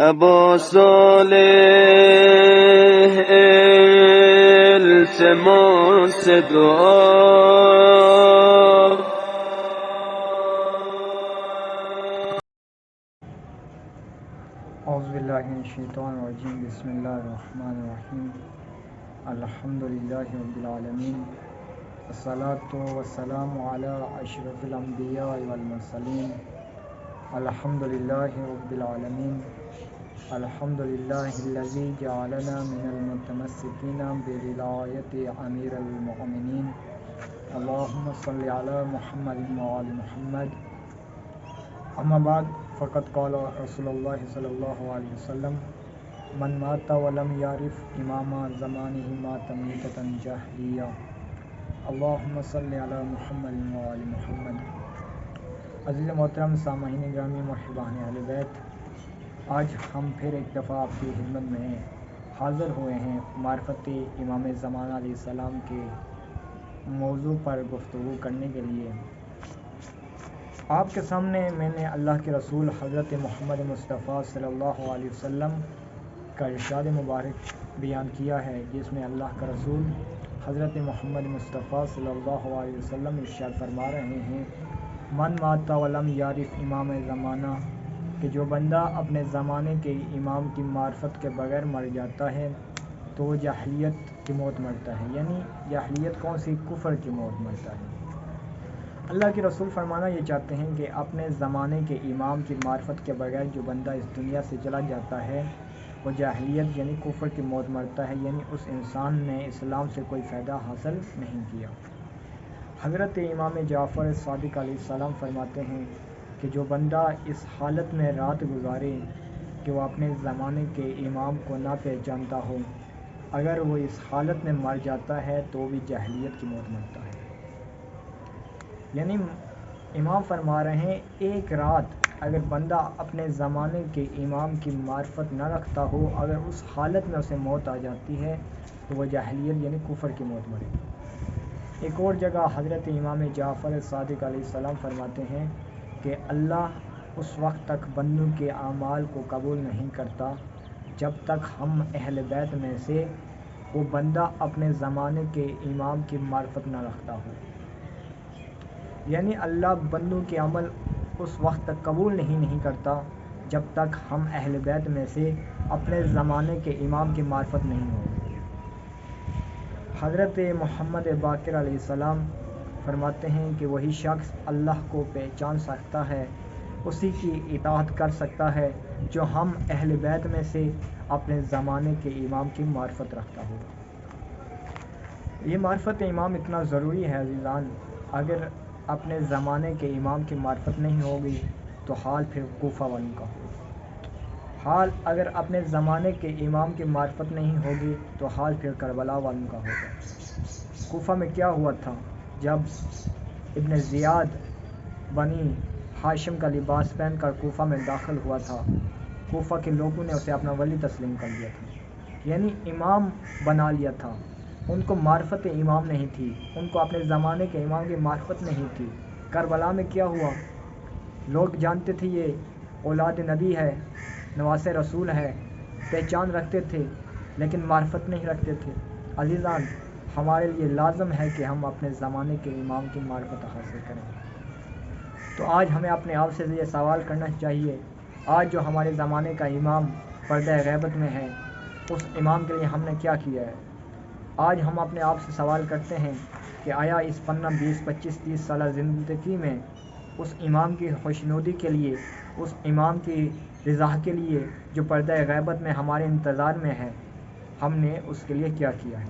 ابا صالح التماس دعا. اعوذ باللہ من الشیطان الرجیم. بسم اللہ الرحمن الرحیم. الحمدللہ رب العالمین. الصلاۃ والسلام علی اشرف الانبیاء والمرسلین. الحمدللہ رب العالمین. الحمدللہ الذی جعلنا من المتمسکین بولایۃ امیر المؤمنین. اللہم صل علی محمد وآل محمد. اما بعد فقط قال رسول اللہ صلی اللہ علیہ وسلم: من مات ولم یعرف امام زمانہ مات میتۃ جاہلیہ. اللہم صل علی محمد وآل محمد. عزیز محترم سامعین گرامی، محبان اہل بیت، آج ہم پھر ایک دفعہ آپ کی خدمت میں حاضر ہوئے ہیں معرفت امام زمانہ علیہ السلام کے موضوع پر گفتگو کرنے کے لیے. آپ کے سامنے میں نے اللہ کے رسول حضرت محمد مصطفیٰ صلی اللہ علیہ وسلم کا ارشاد مبارک بیان کیا ہے، جس میں اللہ کا رسول حضرت محمد مصطفیٰ صلی اللہ علیہ وسلم ارشاد فرما رہے ہیں: من مات ولم یعرف امام زمانہ، کہ جو بندہ اپنے زمانے کے امام کی معرفت کے بغیر مر جاتا ہے تو وہ جاہلیت کی موت مرتا ہے. یعنی جاہلیت کون سی؟ کفر کی موت مرتا ہے. اللہ کے رسول فرمانا یہ چاہتے ہیں کہ اپنے زمانے کے امام کی معرفت کے بغیر جو بندہ اس دنیا سے چلا جاتا ہے وہ جاہلیت یعنی کفر کی موت مرتا ہے. یعنی اس انسان نے اسلام سے کوئی فائدہ حاصل نہیں کیا. حضرت امام جعفر صادق علیہ السلام فرماتے ہیں کہ جو بندہ اس حالت میں رات گزارے کہ وہ اپنے زمانے کے امام کو نہ پہچانتا ہو، اگر وہ اس حالت میں مر جاتا ہے تو بھی جاہلیت کی موت مرتا ہے. یعنی امام فرما رہے ہیں ایک رات اگر بندہ اپنے زمانے کے امام کی معرفت نہ رکھتا ہو، اگر اس حالت میں اسے موت آ جاتی ہے تو وہ جاہلیت یعنی کفر کی موت مرے. ایک اور جگہ حضرت امام جعفر صادق علیہ السلام فرماتے ہیں کہ اللہ اس وقت تک بندوں کے اعمال کو قبول نہیں کرتا جب تک ہم اہل بیت میں سے وہ بندہ اپنے زمانے کے امام کی معرفت نہ رکھتا ہو. یعنی اللہ بندوں کے عمل اس وقت تک قبول نہیں کرتا جب تک ہم اہل بیت میں سے اپنے زمانے کے امام کی معرفت نہیں ہو. حضرت محمد باقر علیہ السلام فرماتے ہیں کہ وہی شخص اللہ کو پہچان سکتا ہے، اسی کی اطاعت کر سکتا ہے جو ہم اہل بیت میں سے اپنے زمانے کے امام کی معرفت رکھتا ہو. یہ معرفت امام اتنا ضروری ہے عزیزان. اگر اپنے زمانے کے امام کی معرفت نہیں ہوگی تو حال پھر کوفہ والوں کا ہوگا. حال اگر اپنے زمانے کے امام کی معرفت نہیں ہوگی تو حال پھر کربلا والوں کا ہوگا. کوفہ میں کیا ہوا تھا جب ابن زیاد بنی ہاشم کا لباس پہن کر کوفہ میں داخل ہوا تھا، کوفہ کے لوگوں نے اسے اپنا ولی تسلیم کر لیا تھا. یعنی امام بنا لیا تھا. ان کو معرفت امام نہیں تھی، ان کو اپنے زمانے کے امام کی معرفت نہیں تھی. کربلا میں کیا ہوا؟ لوگ جانتے تھے یہ اولاد نبی ہے، نواس رسول ہے، پہچان رکھتے تھے لیکن معرفت نہیں رکھتے تھے. عزیزان، ہمارے لیے لازم ہے کہ ہم اپنے زمانے کے امام کی معرفت حاصل کریں. تو آج ہمیں اپنے آپ سے یہ سوال کرنا چاہیے، آج جو ہمارے زمانے کا امام پردہ غیبت میں ہے اس امام کے لیے ہم نے کیا کیا ہے؟ آج ہم اپنے آپ سے سوال کرتے ہیں کہ آیا اس 15 20 25 30 سالہ زندگی میں اس امام کی خوشنودی کے لیے، اس امام کی رضا کے لیے جو پردہ غیبت میں ہمارے انتظار میں ہے، ہم نے اس کے لیے کیا کیا ہے؟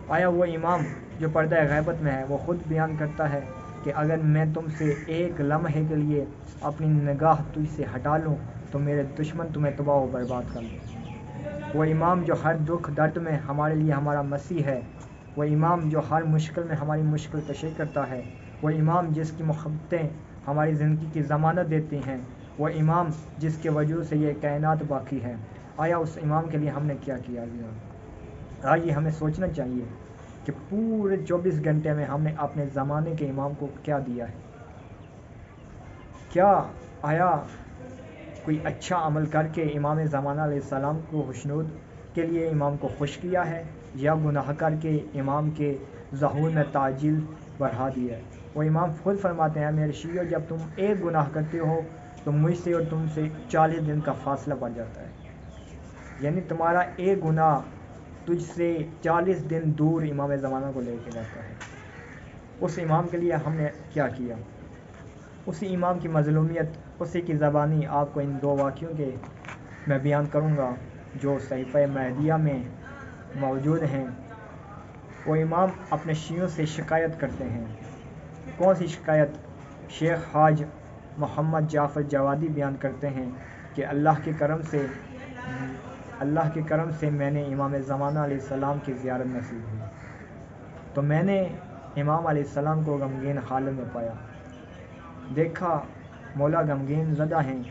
آیا وہ امام جو پردہ غیبت میں ہے وہ خود بیان کرتا ہے کہ اگر میں تم سے ایک لمحے کے لیے اپنی نگاہ تجھ سے ہٹا لوں تو میرے دشمن تمہیں تباہ و برباد کر لیں؟ وہ امام جو ہر دکھ درد میں ہمارے لیے ہمارا مسیح ہے، وہ امام جو ہر مشکل میں ہماری مشکل کشی کرتا ہے، وہ امام جس کی محبتیں ہماری زندگی کی ضمانت دیتی ہیں، وہ امام جس کے وجود سے یہ کائنات باقی ہے، آیا اس امام کے لیے ہم نے کیا کیا؟ آج یہ ہمیں سوچنا چاہیے کہ پورے 24 گھنٹے میں ہم نے اپنے زمانے کے امام کو کیا دیا ہے. کیا آیا کوئی اچھا عمل کر کے امام زمانہ علیہ السلام کو خوشنود کے لیے امام کو خوش کیا ہے، یا گناہ کر کے امام کے ظہور میں تعجیل بڑھا دی ہے؟ وہ امام خود فرماتے ہیں، میرے شیعو، جب تم ایک گناہ کرتے ہو تو مجھ سے اور تم سے 40 دن کا فاصلہ پڑ جاتا ہے، یعنی تمہارا ایک گناہ تجھ سے 40 دن دور امام زمانہ کو لے کے جاتا ہے۔ اس امام کے لیے ہم نے کیا کیا؟ اسی امام کی مظلومیت، اسی کی زبانی آپ کو ان 2 واقعوں کے میں بیان کروں گا جو صحیفہ مہدیہ میں موجود ہیں۔ وہ امام اپنے شیعوں سے شکایت کرتے ہیں۔ کون سی شکایت؟ شیخ حاج محمد جعفر جوادی بیان کرتے ہیں کہ اللہ کے کرم سے میں نے امام زمانہ علیہ السلام کی زیارت نصیب ہوئی، تو میں نے امام علیہ السلام کو غمگین حالت میں پایا، دیکھا مولا غمگین زدہ ہیں،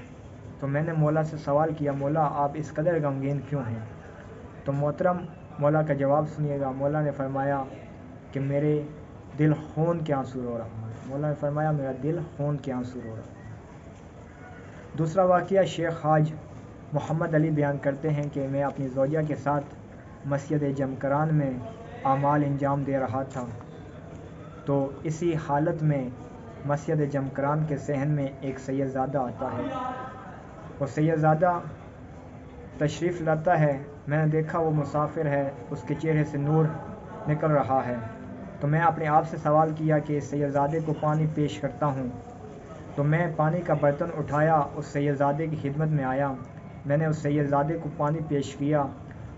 تو میں نے مولا سے سوال کیا، مولا آپ اس قدر غمگین کیوں ہیں؟ تو محترم مولا کا جواب سنیے گا۔ مولا نے فرمایا کہ میرے دل خون کے آنسو رو رہا ہے۔ مولا نے فرمایا میرا دل خون کے آنسو رو رہا ہے۔ دوسرا واقعہ شیخ حاج محمد علی بیان کرتے ہیں کہ میں اپنی زوجہ کے ساتھ مسجد جمکران میں اعمال انجام دے رہا تھا، تو اسی حالت میں مسجد جمکران کے صحن میں ایک سیدزادہ آتا ہے۔ وہ سیدزادہ تشریف لاتا ہے، میں نے دیکھا وہ مسافر ہے، اس کے چہرے سے نور نکل رہا ہے، تو میں اپنے آپ سے سوال کیا کہ اس سیدزادے کو پانی پیش کرتا ہوں، تو میں پانی کا برتن اٹھایا، اس سیدزادے کی خدمت میں آیا، میں نے اس سیدزادے کو پانی پیش کیا،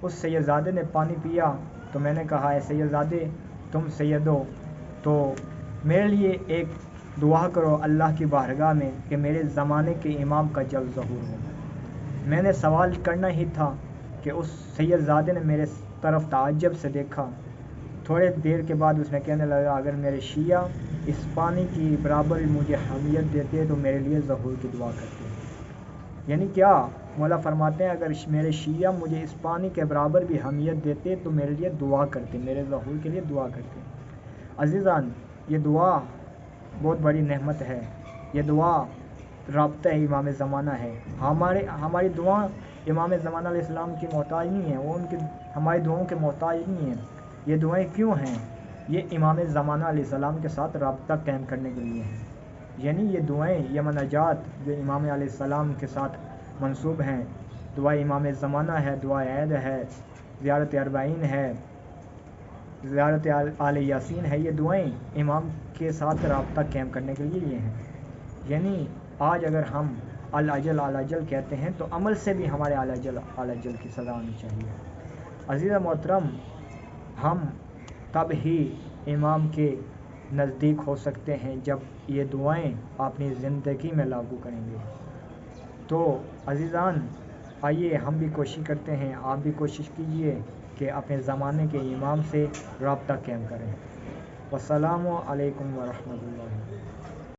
اس سیدزادے نے پانی پیا، تو میں نے کہا، اے سیدزادے تم سید ہو، تو میرے لیے ایک دعا کرو اللہ کی بارگاہ میں کہ میرے زمانے کے امام کا جلد ظہور ہو۔ میں نے سوال کرنا ہی تھا کہ اس سیدزادے نے میرے طرف تعجب سے دیکھا، تھوڑے دیر کے بعد اس نے کہنے لگا، اگر میرے شیعہ اس پانی کی برابر مجھے اہمیت دیتے تو میرے لیے ظہور کی دعا کرتے۔ یعنی کیا؟ مولا فرماتے ہیں اگر میرے شیعہ مجھے اس پانی کے برابر بھی اہمیت دیتے تو میرے لیے دعا کرتے، میرے ظہور کے لیے دعا کرتے۔ عزیزان، یہ دعا بہت بڑی نعمت ہے، یہ دعا رابطہ امام زمانہ ہے۔ ہماری دعا امام زمانہ علیہ السلام کی محتاج نہیں ہیں، وہ ہماری دعاؤں کے محتاج نہیں ہیں۔ یہ دعائیں کیوں ہیں؟ یہ امام زمانہ علیہ السلام کے ساتھ رابطہ قائم کرنے کے لیے ہیں، یعنی یہ دعائیں، یہ مناجات جو امام علیہ السلام کے ساتھ منسوب ہیں، دعا امام زمانہ ہے، دعا عید ہے، زیارت اربعین ہے، زیارت آل یاسین ہے، یہ دعائیں امام کے ساتھ رابطہ قائم کرنے کے لیے یہ ہیں۔ یعنی آج اگر ہم الاجل الاجل کہتے ہیں تو عمل سے بھی ہمارے الاجل کی سزا آنی چاہیے۔ عزیز محترم، ہم تب ہی امام کے نزدیک ہو سکتے ہیں جب یہ دعائیں اپنی زندگی میں لاگو کریں گے۔ تو عزیزان، آئیے ہم بھی کوشش کرتے ہیں، آپ بھی کوشش کیجئے کہ اپنے زمانے کے امام سے رابطہ قائم کریں۔ والسلام علیکم ورحمۃ اللہ۔